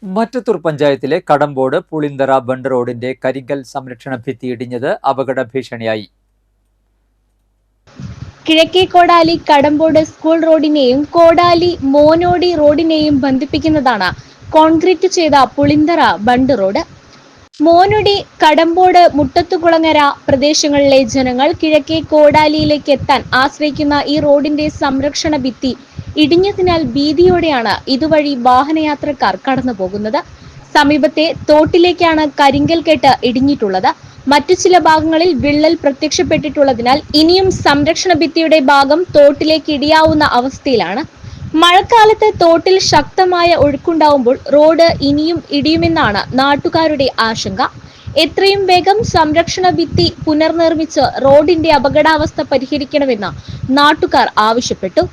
മറ്റത്തൂർ പഞ്ചായത്തിലെ കടമ്പോട് പുളിന്തറ ബണ്ട് റോഡിന്റെ കരിങ്കൽ സംരക്ഷണ ഭിത്തി ഇടിഞ്ഞത് അപകട ഭീഷണിയായി. കിഴക്കേ കോടാലി കടമ്പോട് സ്കൂൾ റോഡിനെയും കോടാലി മോനോടി റോഡിനെയും ബന്ധിപ്പിക്കുന്നതാണ് കോൺക്രീറ്റ് ചെയ്ത പുളിന്തറ ബണ്ട് റോഡ്. മോനൊടി, കടമ്പോട്, മുട്ടത്തുകുളങ്ങര പ്രദേശങ്ങളിലെ ജനങ്ങൾ കിഴക്കേ കോടാലിയിലേക്ക് എത്താൻ ആശ്രയിക്കുന്ന ഈ റോഡിന്റെ സംരക്ഷണ ഭിത്തി ഇടിഞ്ഞതിനാൽ ഭീതിയോടെയാണ് ഇതുവഴി വാഹനയാത്രക്കാർ കടന്നുപോകുന്നത്. സമീപത്തെ തോട്ടിലേക്കാണ് കരിങ്കൽ കെട്ട് ഇടിഞ്ഞിട്ടുള്ളത്. മറ്റു ചില ഭാഗങ്ങളിൽ വിള്ളൽ പ്രത്യക്ഷപ്പെട്ടിട്ടുള്ളതിനാൽ ഇനിയും സംരക്ഷണ ഭിത്തിയുടെ ഭാഗം തോട്ടിലേക്ക് ഇടിയാവുന്ന അവസ്ഥയിലാണ്. മഴക്കാലത്ത് തോട്ടിൽ ശക്തമായ ഒഴുക്കുണ്ടാവുമ്പോൾ റോഡ് ഇനിയും ഇടിയുമെന്നാണ് നാട്ടുകാരുടെ ആശങ്ക. എത്രയും വേഗം സംരക്ഷണ ഭിത്തി പുനർനിർമ്മിച്ച് റോഡിന്റെ അപകടാവസ്ഥ പരിഹരിക്കണമെന്ന് നാട്ടുകാർ ആവശ്യപ്പെട്ടു.